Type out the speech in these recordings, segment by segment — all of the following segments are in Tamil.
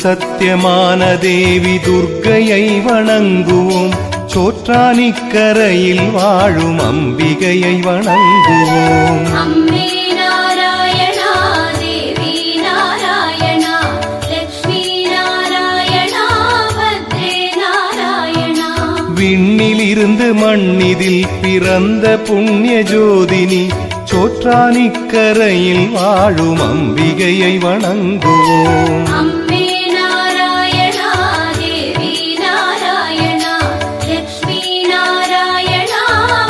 சத்தியமான தேவி துர்க்கையை வணங்குவோம். சோற்றானிக்கரையில் வாழும் அம்பிகையை வணங்குவோம். அம்மே நாராயணா, தேவி நாராயணா, லக்ஷ்மி நாராயணா, பத்ரே நாராயணா. விண்ணிலிருந்து மண்ணிதில் பிறந்த புண்ணிய ஜோதினி, சோற்றானிக்கரையில் வாழும் அம்பிகையை வணங்குவோம். அம்மே நாராயணா, தேவி நாராயணா, லக்ஷ்மி நாராயணா,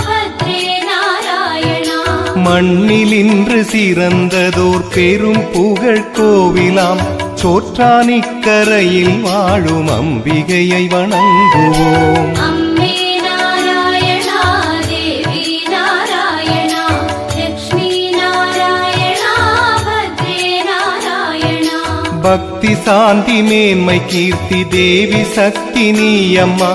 பத்ரே நாராயணா. மண்ணில் இன்று சிறந்ததோர் பெரும் புகழ் கோவிலாம், சோற்றானிக்கரையில் வாழும் அம்பிகையை வணங்குவோம். அம்மே நாராயணா, தேவி நாராயணா, லக்ஷ்மி நாராயணா, பத்ரே நாராயணா. பக்தி சாந்தி மேன்மை கீர்த்தி தேவி சக்தி நீயம்மா,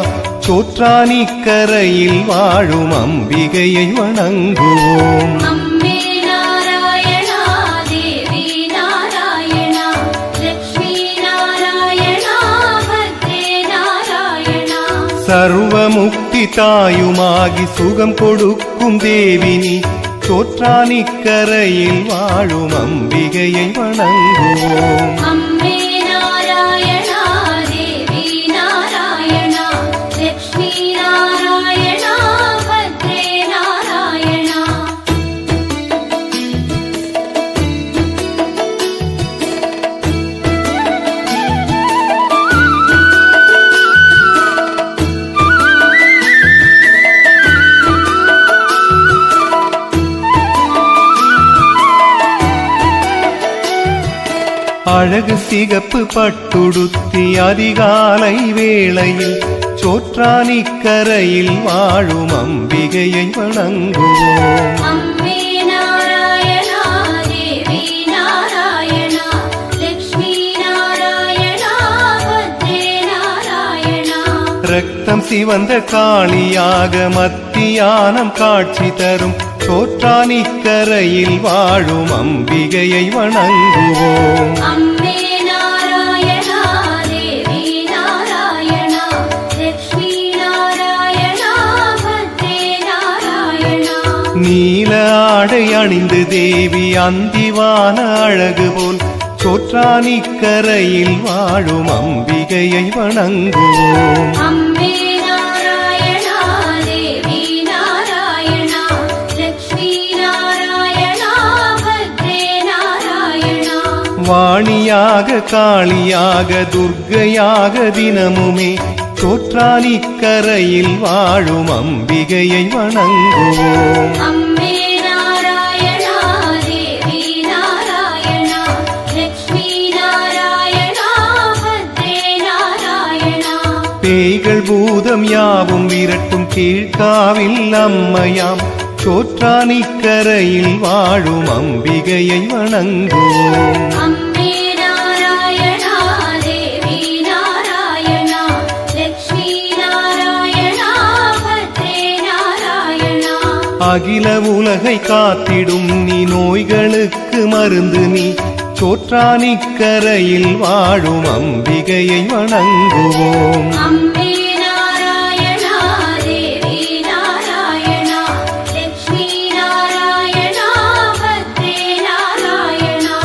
சோற்றானிக்கரையில் வாழும் அம்பிகையை வணங்குவோம். அம்மே நாராயணா, தேவி நாராயணா, லக்ஷ்மி நாராயணா, பத்ரே நாராயணா. சர்வ முக்தி தாயுமாகி சுகம் கொடுக்கும் தேவினி, சோற்றானிக்கரையில் வாழும் அம்பிகையை வணங்குவோம். அம்மே நாராயணா, தேவி நாராயணா, லக்ஷ்மி நாராயணா, பத்ரே நாராயணா. அழகு சிகப்பு பட்டுடுத்தி அதிகாலை வேளையில், சோற்றானிக்கரையில் வாழும் அம்பிகையை வணங்குவோம். அம்மே நாராயணா, தேவி நாராயணா, லக்ஷ்மி நாராயணா, பத்ரே நாராயணா. ரத்தம் சிவந்த காளியாக மத்தியானம் காட்சி தரும், சோற்றானிக்கரையில் வாழும் அம்பிகையை வணங்குவோம். அம்மே நாராயணா, தேவி நாராயணா, லக்ஷ்மி நாராயணா, பத்ரே நாராயணா. நீல ஆடை அணிந்து தேவி அந்திவான அழகு போல், சோற்றானிக்கரையில் வாழும் அம்பிகையை வணங்குவோம். அம்மே நாராயணா, தேவி நாராயணா, லக்ஷ்மி நாராயணா, பத்ரே நாராயணா. வாணியாக காளியாக துர்க்கையாக தினமுமே, சோற்றானிக்கரையில் வாழும் அம்பிகையை வணங்குவோம். அம்மே நாராயணா, தேவி நாராயணா, லக்ஷ்மி நாராயணா, பத்ரே நாராயணா. பேய்கள் பூதம் யாவும் விரட்டும் கீழ்காவில் அம்மையாம், சோற்றானிக்கரையில் வாழும் அம்பிகையை வணங்குவோம். அம்மே நாராயணா, தேவி நாராயணா, லக்ஷ்மி நாராயணா, பத்ரே நாராயணா. அகில உலகை காத்திடும் நீ, நோய்களுக்கு மருந்து நீ, சோற்றானிக்கரையில் வாழும் அம்பிகையை வணங்குவோம். அம்மே நாராயணா, தேவி நாராயணா, லக்ஷ்மி நாராயணா, பத்ரே நாராயணா.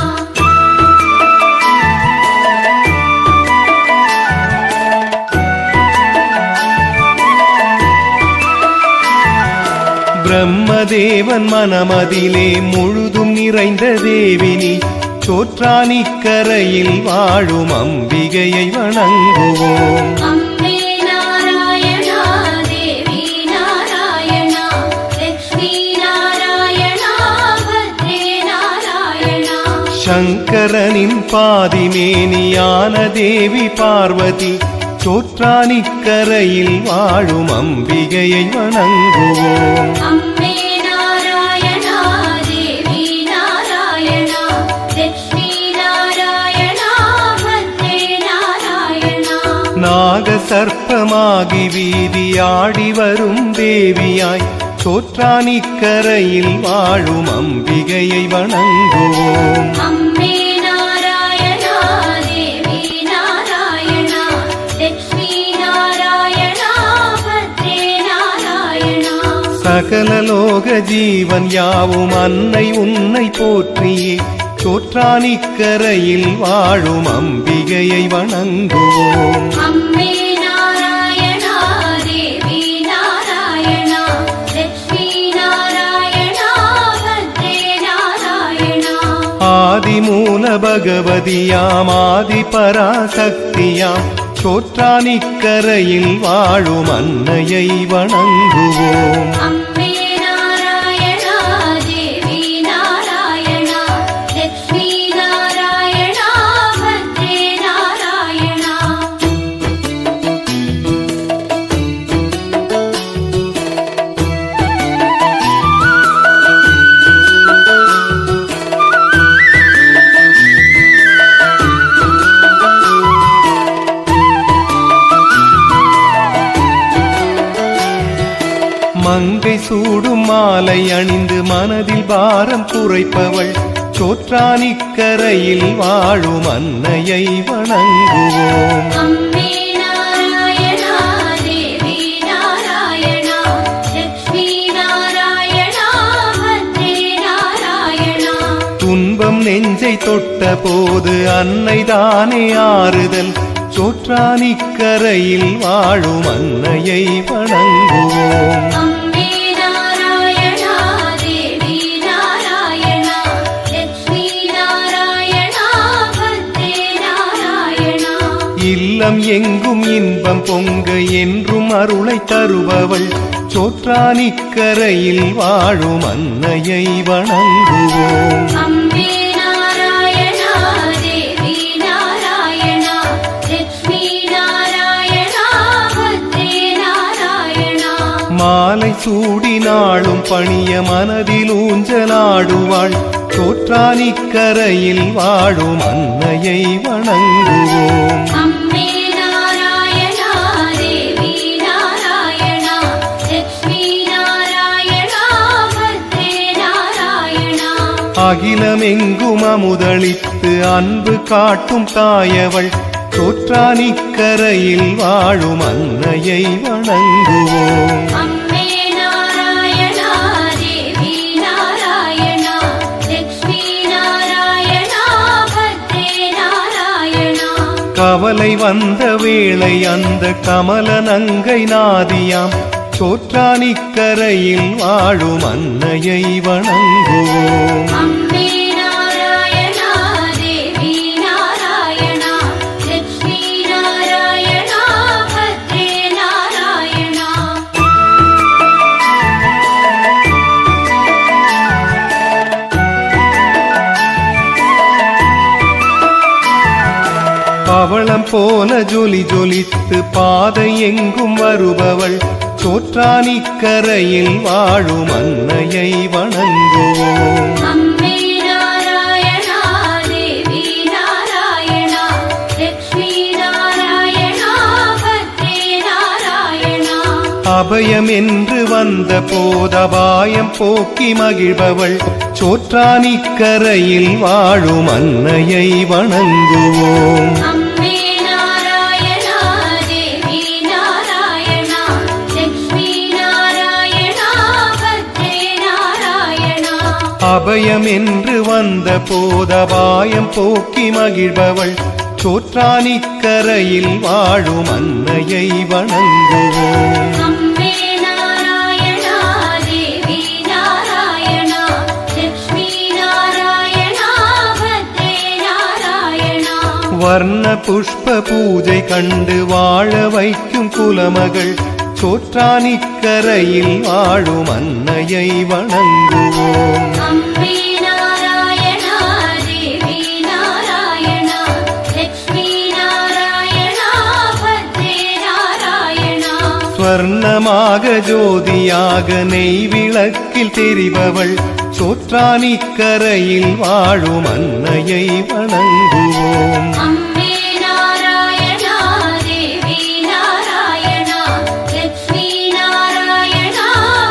பிரம்மதேவன் மனமதிலே முழுதும் நிறைந்த தேவினி, சோற்றானிக்கரையில் வாழும் அம்பிகையை வணங்குவோம். அம்மே நாராயணா, தேவி நாராயணா, லக்ஷ்மி நாராயணா, பத்ரே நாராயணா. சங்கரனின் பாதிமேனியான தேவி பார்வதி, சோற்றானிக்கரையில் வாழும் அம்பிகையை வணங்குவோம். அம்மே நாராயணா, தேவி நாராயணா, லக்ஷ்மி நாராயணா, பத்ரே நாராயணா. நாக சர்ப்பமாகி வீதியாடி வரும் தேவியாய், சோற்றானிக்கரையில் வாழும் அம்பிகையை வணங்குவோம். அம்மே நாராயணா, தேவி நாராயணா, சகல லோக ஜீவன் யாவும் அன்னை உன்னை போற்றியே சோற்றானிக்கரையில் வாழும் அம்பிகையை வணங்குவோம். அம்மே நாராயணா தேவி நாராயணா லட்சுமி நாராயணா பத்ரே நாராயணா. ஆதிமூல பகவதியாம் ஆதி பராசக்தியாம் சோற்றானிக்கரையில் வாழும் அன்னையை வணங்குவோம். அம்மே நாராயணா தேவி நாராயணா லட்சுமி நாராயணா பத்ரே நாராயணா. மங்கை சூடும் மாலை அணிந்து மனதில் பாரம் குறைப்பவள் சோற்றானிக்கரையில் வாழும் அன்னையை வணங்குவோம். அம்மே நாராயணா தேவி நாராயணா லட்சுமி நாராயணா பத்ரே நாராயணா. துன்பம் நெஞ்சை தொட்ட போது அன்னைதானே ஆறுதல் சோற்றானிக்கரையில் வாழும் அன்னையை வணங்குவோம். அம்மே நாராயணா தேவி நாராயணா லட்சுமி நாராயணா பத்ரே நாராயணா. இல்லம் எங்கும் இன்பம் பொங்க என்றும் அருளை தருபவள் சோற்றானிக்கரையில் வாழும் அன்னையை வணங்குவோம். அம்மே நாராயணா தேவி நாராயணா லட்சுமி நாராயணா பத்ரே நாராயணா. மாலை சூடினாளும் பணிய மனதில் ஊஞ்சலாடுவாள் சோற்றானிக்கரையில் வாழும் அன்னையை வணங்குவோம். அம்மே நாராயணா தேவி நாராயணா லட்சுமி நாராயணா பத்ரே நாராயணா. அகிலமெங்கும் அமுதளித்து அன்பு காட்டும் தாயவள் சோற்றானிக்கரையில் வாழும் அன்னையை வணங்குவோம். அம்மே நாராயணா தேவி நாராயணா லட்சுமி நாராயணா பத்ரே நாராயணா. கவலை வந்த வேளை அந்த கமல நங்கை நாதியாம் சோற்றானிக்கரையில் வாழும் அன்னையை வணங்குவோம். அம்மே நாராயணா தேவி நாராயணா லட்சுமி நாராயணா பத்ரே நாராயணா. பவளம் போல ஜொலி ஜொலித்து பாதை எங்கும் வருபவள் சோற்றானிக்கரையில் வாழும் அன்னையை வணங்குவோம். அம்மே நாராயணா தேவி நாராயணா லட்சுமி நாராயணா பத்ரே நாராயணா. அபயம் என்று வந்த போதபாயம் போக்கி மகிழ்பவள் சோற்றானிக்கரையில் வாழும் அன்னையை வணங்குவோம். அம்மே நாராயணா தேவி நாராயணா லட்சுமி நாராயணா பத்ரே நாராயணா. அபயம் என்று வந்த போதபாயம் போக்கி மகிழ்பவள் சோற்றானிக்கரையில் வாழும் அன்னையை வணங்குவோம். அம்மே நாராயணா தேவி நாராயணா லட்சுமி நாராயணா பத்ரே நாராயணா. வர்ண புஷ்ப பூஜை கண்டு வாழ வைக்கும் குலமகள் சோற்றானிக்கரையில் வாழும் அன்னையை வணங்குவோம். அம்மே நாராயணா தேவி நாராயணா லட்சுமி நாராயணா பத்ரே நாராயணா. ஸ்வர்ணமாக ஜோதியாக நெய் விளக்கில் தெரிபவள் சோற்றானிக்கரையில் வாழும் அன்னையை வணங்குவோம். அம்மே நாராயணா தேவி நாராயணா லட்சுமி நாராயணா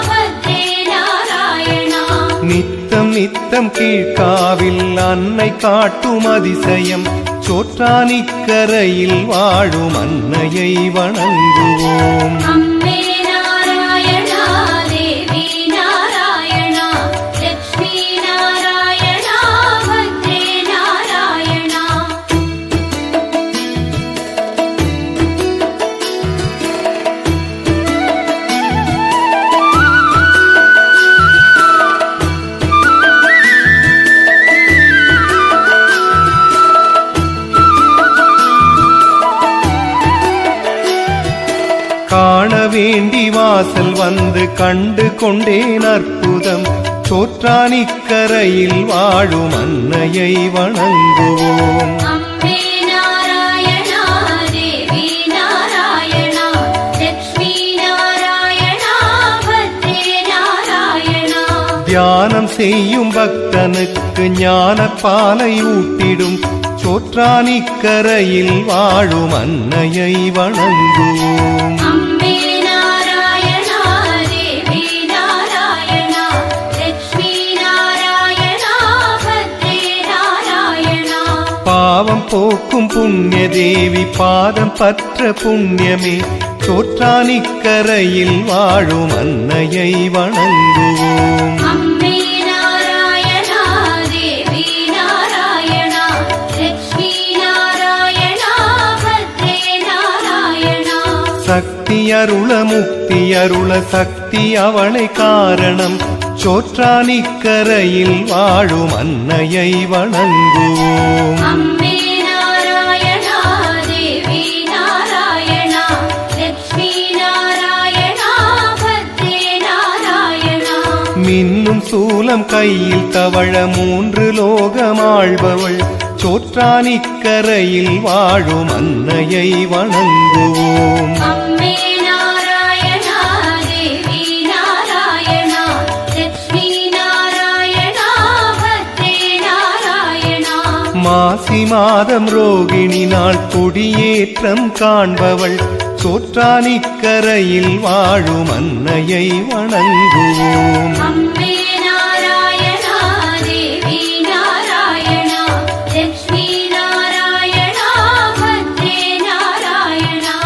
பத்ரே நாராயணா. நித்தம் நித்தம் கீழ்காவில் அன்னை காட்டும் அதிசயம் சோற்றானிக்கரையில் வாழும் அன்னையை வணங்குவோம். அம்மே நாராயணா தேவி காண வேண்டி வாசல் வந்து கண்டு கொண்டேன் அற்புதம். சோற்றானிக்கரையில் வாழும் அன்னையை வணங்குவோம். அம்பே நாராயணா தேவி நாராயணா லக்ஷ்மி நாராயணா பத்ரே நாராயணா. தியானம் செய்யும் பக்தனுக்கு ஞானப்பாலை ஊட்டிடும் சோற்றானிக்கரையில் வாழும் அன்னையை வணங்குவோம். அம்பே நாராயணா தேவி நாராயணா லக்ஷ்மி நாராயணா பத்ரே நாராயணா. பாவம் போக்கும் புண்ணிய தேவி பாதம் பற்ற புண்ணியமே சோற்றானிக்கரையில் வாழும் அன்னையை வணங்குவோம். அம்பே நாராயணா தேவி நாராயணா லக்ஷ்மி நாராயணா பத்ரே நாராயணா. சக்தி அருள முக்தி அருள சக்தி அவளை காரணம் சோற்றானிக்கரையில் வாழும் அன்னையை வணங்குவோம். அம்பே நாராயணா தேவி நாராயணா லக்ஷ்மி நாராயணா பத்ரே நாராயணா. மின்னும் சூலம் கையில் தவழ மூன்று லோகமாழ்பவள் சோற்றானிக்கரையில் வாழும் அன்னையை வணங்குவோம். அம்பே நாராயணா தேவி நாராயணா லக்ஷ்மி நாராயணா பத்ரே நாராயணா. மாசி மாதம் ரோகிணி நாள் கொடியேற்றம் காண்பவள் சோற்றானிக்கரையில் வாழும் அன்னையை வணங்குவோம். அம்பே நாராயணா தேவி நாராயணா லக்ஷ்மி நாராயணா பத்ரே நாராயணா.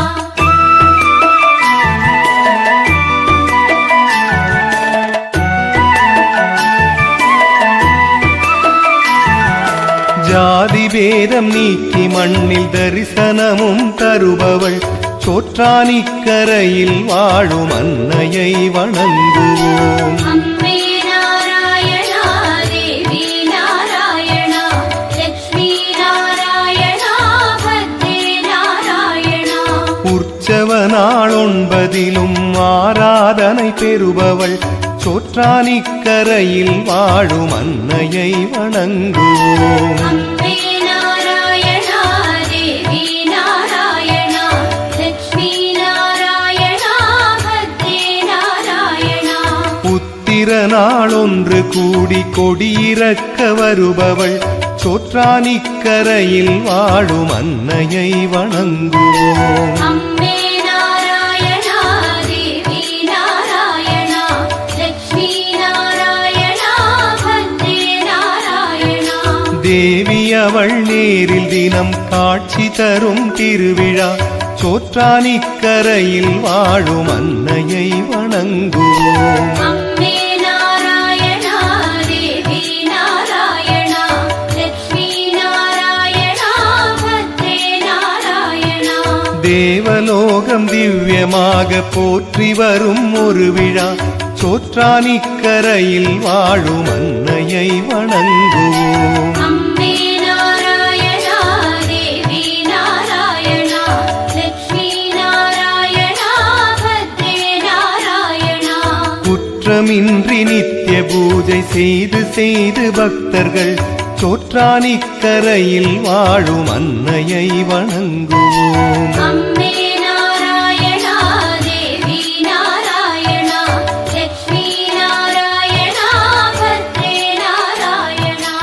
ஜாதி பேதம் நீக்கி மண்ணில் தரிசனமும் தருபவள் சோற்றானிக்கரையில் வாழும் அன்னையை வணங்குவோம். அம்பே நாராயணா தேவி நாராயணா லக்ஷ்மி நாராயணா பத்ரே நாராயணா. உற்சவ நாள் 9 ஆராதனை பெறுபவள் சோற்றானிக்கரையில் வாழும் அன்னையை வணங்குவோம். அம்பே நாராயணா தேவி நாராயணா லக்ஷ்மி நாராயணா பத்ரே நாராயணா. உத்திர நாள் 1 கூடி கொடியிறக்க வருபவள் சோற்றானிக்கரையில் வாழும் அன்னையை வணங்குவோம். அம்பே நாராயணா தேவி நாராயணா லக்ஷ்மி நாராயணா பத்ரே நாராயணா. தேவி அவள் நேரில் தினம் காட்சி தரும் திருவிழா சோற்றானிக்கரையில் வாழும் அன்னையை வணங்குவோம். அம்பே நாராயணா தேவி நாராயணா லக்ஷ்மி நாராயணா பத்ரே நாராயணா. தேவலோகம் திவ்யமாக போற்றி வரும் ஒரு விழா சோற்றானிக்கரையில் வாழும் அன்னையை வணங்குவோம். அம்பே நாராயணா தேவி நாராயணா லக்ஷ்மி நாராயணா பத்ரே நாராயணா. குற்றமின்றி நித்திய பூஜை செய்து செய்து பக்தர்கள் சோற்றானிக்கரையில் வாழும் அன்னையை வணங்குவோம். அம்பே நாராயணா தேவி நாராயணா லக்ஷ்மி நாராயணா பத்ரே நாராயணா.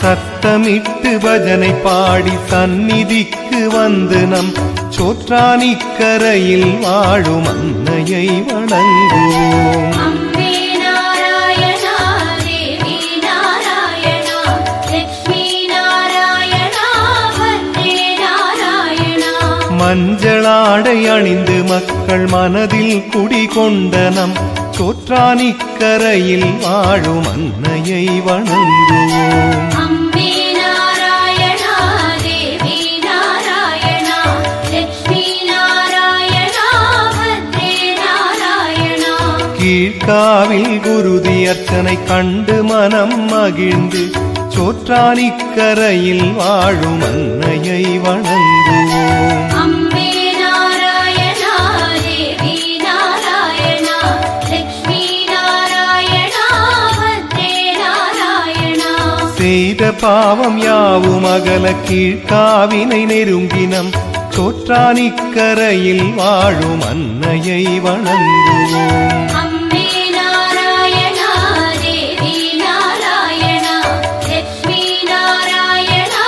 சத்தமிட்டு பஜனை பாடி சந்நிதிக்கு வந்து நம் சோற்றானிக்கரையில் வாழும் அன்னையை வணங்குவோம். அம்பே நாராயணா தேவி நாராயணா லக்ஷ்மி நாராயணா பத்ரே நாராயணா. மஞ்சளாடை அணிந்து மக்கள் மனதில் குடிகொண்ட நம் சோற்றானிக்கரையில் வாழும் அன்னையை வணங்குவோம். அம்பே நாராயணா தேவி கீழ்காவில் குருதி அர்ச்சனை கண்டு மனம் மகிழ்ந்து சோற்றானிக்கரையில் வாழும் அன்னையை வணங்குவோம். அம்பே நாராயணா தேவி நாராயணா லக்ஷ்மி நாராயணா பத்ரே நாராயணா. செய்த பாவம் யாவும் அகல கீழ்காவினை நெருங்கினம் சோற்றானிக்கரையில் வாழும் அன்னையை வணங்குவோம். அம்பே நாராயணா தேவி நாராயணா லக்ஷ்மி நாராயணா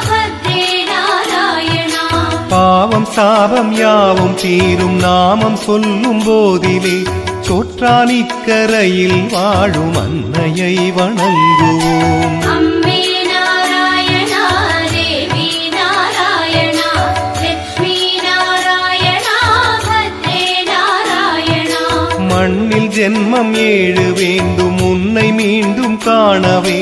பத்ரே நாராயணா. பாவம் சாபம் யாவும் தீரும் நாமம் சொல்லும் போதிலே சோற்றானிக்கரையில் வாழும் அன்னையை வணங்குவோம். அம்பே நாராயணா தேவி நாராயணா லக்ஷ்மி நாராயணா பத்ரே நாராயணா. மண்ணில் ஜென்மம் 7 வேண்டும் உன்னை மீண்டும் காணவே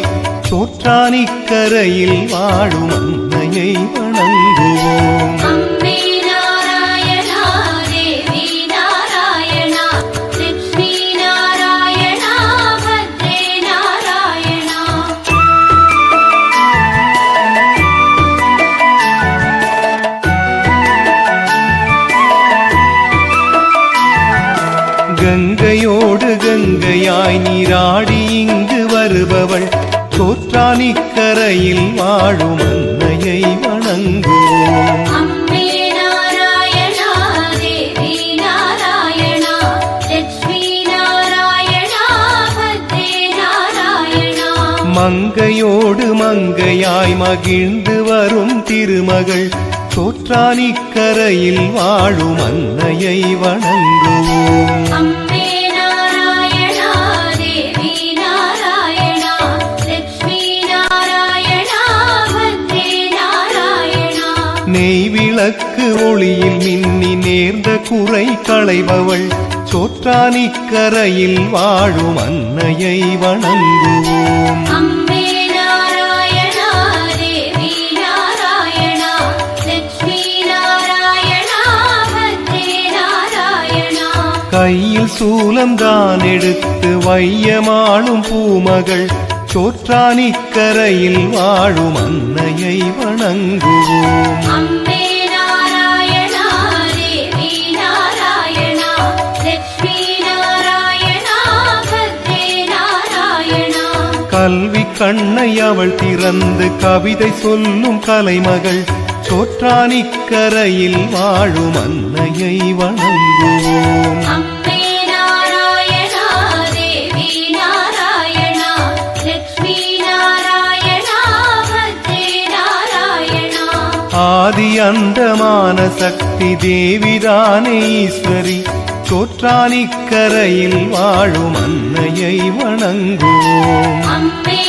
சோற்றானிக்கரையில் வாழும் அன்னையை வணங்குவோம். அம்பே நாராயணா தேவி நாராயணா லக்ஷ்மி நாராயணா பத்ரே நாராயணா. கங்கையோடு கங்கையாய் நீராடி இங்கு வருபவள் சோற்றானிக்கரையில் வாழும் அன்னையை வணங்குவோம். அம்பே நாராயணா தேவி நாராயணா லக்ஷ்மி நாராயணா பத்ரே நாராயணா. மங்கையோடு மங்கையாய் மகிழ்ந்து வரும் திருமகள் சோற்றானிக்கரையில் வாழும் அன்னையை வணங்குவோம். அம்பே நாராயணா தேவி நாராயணா லக்ஷ்மி நாராயணா பத்ரே நாராயணா. நெய் விளக்கு ஒளியில் மின்னி நேர்ந்த குறை களைபவள் சோற்றானிக்கரையில் வாழும் அன்னையை வணங்குவோம். அம்பே நாராயணா தேவி நாராயணா லக்ஷ்மி நாராயணா பத்ரே நாராயணா. கையில் சூலம் தான் எடுத்து வையமாளும் பூமகள் சோற்றானிக்கரையில் வாழும் அன்னையை வணங்குவோம். அம்பே நாராயணா தேவி நாராயணா லக்ஷ்மி நாராயணா பத்ரே நாராயணா. கல்வி கண்ணை அவள் திறந்து கவிதை சொல்லும் கலைமகள் சோற்றானிக்கரையில் வாழும் அன்னையை வணங்குவோம். அம்பே நாராயணா தேவி நாராயணா லக்ஷ்மி நாராயணா பத்ரே நாராயணா. ஆதி அந்தமான சக்தி தேவிதானே ஈஸ்வரி சோற்றானிக்கரையில் வாழும் அன்னையை வணங்குவோம். அம்பே